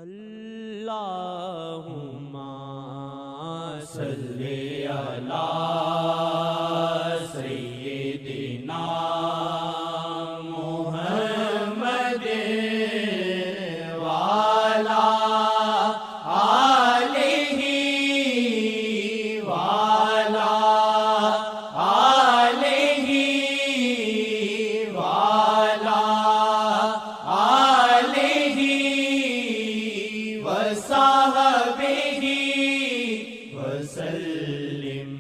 اللہم صلی علی سیدنا محمد وعلی آلہ وعلی آلہ وعلی آلہ وصحبہ وسلم۔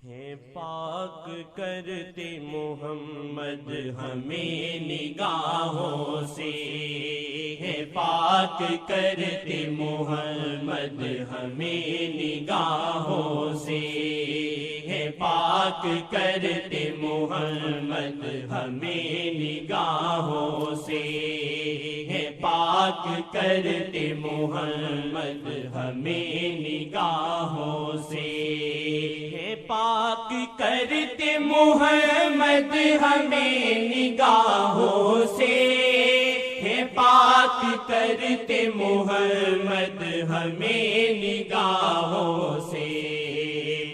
ہیں پاک کرتے محمد ہمیں نگاہوں سے، ہے پاک کرتے محمد ہمیں نگاہوں سے، ہے پاک کرتے محمد ہمیں نگاہوں سے، ہے پاک کرتے محمد ہمیں نگاہوں سے، ہے پاک کرتے محمد ہمیں نگاہوں سے، ہے پاک کرتے محمد ہمیں نگاہوں سے۔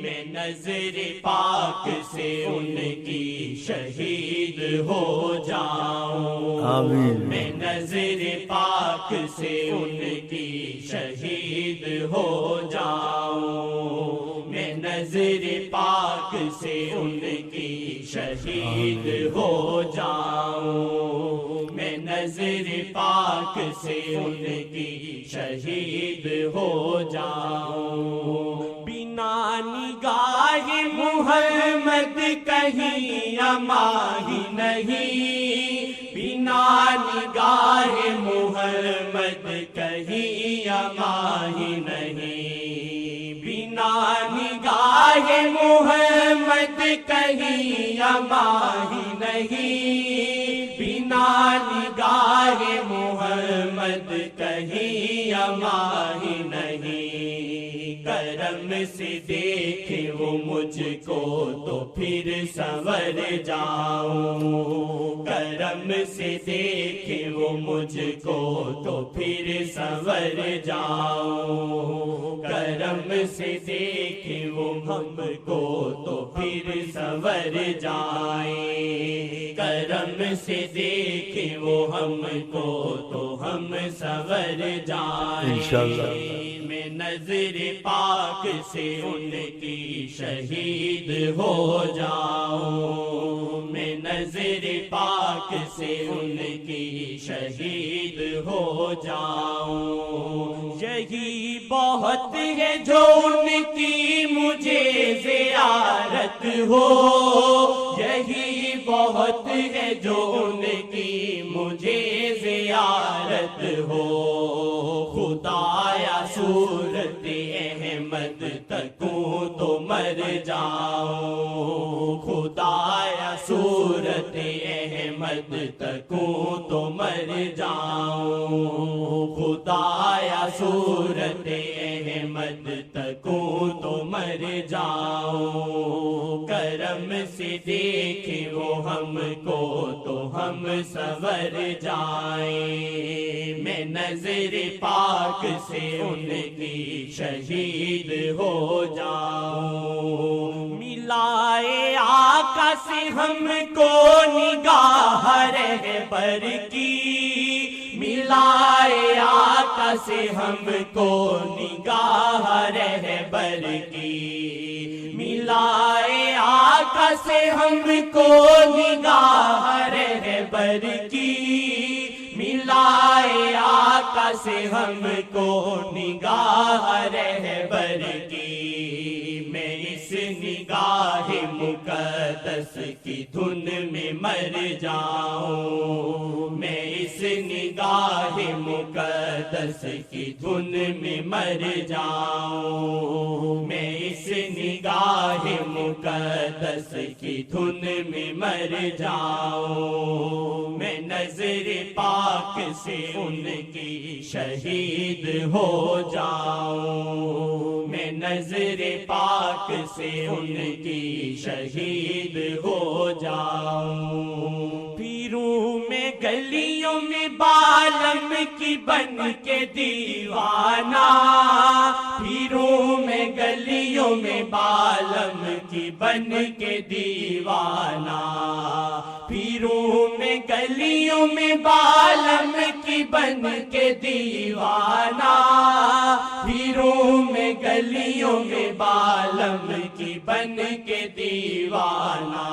میں نظر پاک سے ان کی شہید ہو جاؤں، آمین۔ میں نظر پاک سے ان کی شہید ہو جاؤں، میں نظر پاک سے ان کی شہید ہو جاؤں، میں نظر پاک سے ان کی شہید ہو جاؤں۔ بنا نگاہ محمد کہیں اماں نہیں، بنا نگاہ محمد کہیں اماں نہیں، بنا نگاہ محمد کہیں اماں نہیں، بنا نگاہ محمد کہیں اماں نہیں۔ کرم سے دیکھے وہ مجھ کو تو پھر سنور جاؤں، کرم سے دیکھے وہ مجھ کو تو پھر سنور جاؤں، کرم سے دیکھے وہ ہم کو تو پھر سنور جائیں، کرم سے دیکھے وہ ہم کو تو ہم سنور جائیں انشاءاللہ۔ میں نظر پاک سے ان کی شہید ہو جاؤں، میں نظر پاک سے ان کی شہید ہو جاؤں۔ یہی بہت ہے جو ان کی مجھے زیارت ہو، یہی بہت ہے جو ان کی مجھے زیارت ہو۔ خدایا صورت احمد تکوں تو مر جاؤں، خدایا صورت احمد تکوں تو مر جاؤں، خدایا صورت احمد تکوں تو مر جاؤں۔ کرم سے دیکھے وہ ہم کو تو ہم سنور جائیں، میں نظر پاک سے ان کی شہید ہو جاؤں۔ ملائے آقا سے ہم کو نگاہ رہبر کی، ملائے آقا سے ہم کو نگاہ رہبر کی، ملائے آقا سے ہم کو نگاہ رہبر کی، ملائے آقا سے ہم کو نگاہ رہبر کی۔ میں اس نگاہ مقدس کی دھن میں مر جاؤں، میں اس نگاہ مقدس کی دھن میں مر جاؤں، میں اس نگاہ مقدس کی دھن میں مر جاؤں۔ میں نظر پاک سے ان کی شہید ہو جاؤں، میں نظر پاک سے ان کی شہید ہو جاؤں۔ پیروں میں میں گلیوں میں بالم کی بن کے دیوانہ، پھروں میں گلیوں میں بالم کی بن کے دیوانہ، پھروں میں گلیوں میں بالم کی بن کے دیوانہ، پھروں میں گلیوں میں بالم کی بن کے دیوانہ،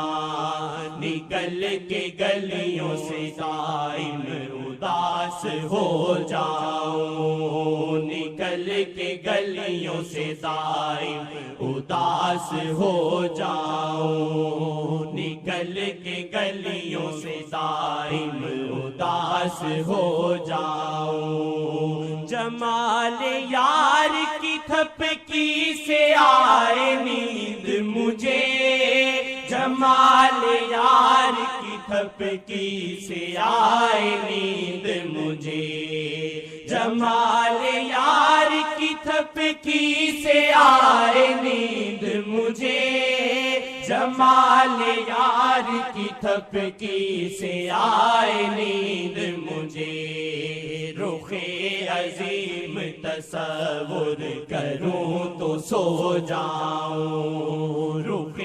نکل کے گلیوں سے دائم اداس ہو جاؤں، نکل کے گلیوں سے دائم اداس ہو جاؤں، نکل کے گلیوں سے دائم اداس ہو جاؤں، جمال یار کی تھپکی سے آئے نیند مجھے، جمال یار کی تھپکی سے آئے نیند مجھے، جمال یار کی تھپکی سے آئے نیند مجھے، جمال یار کی تھپکی سے آئے نیند مجھے، رخ عظیم تصور کروں تو سو جاؤں، رخ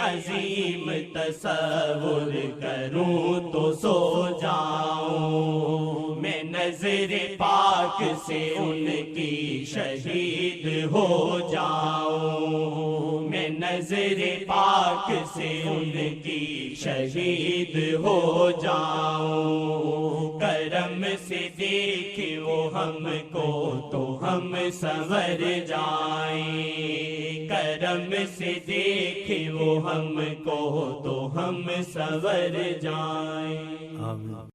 عظیم تصور کروں تو سو جاؤں، میں نظر پاک سے ان کی شہید ہو جاؤں، میں نظر پاک سے ان کی شہید ہو جاؤں، کرم سے دیکھ وہ ہم کو تو ہم سنور جائیں، کرم سے دیکھ وہ ہم کو تو ہم سنور جائیں۔ آمین۔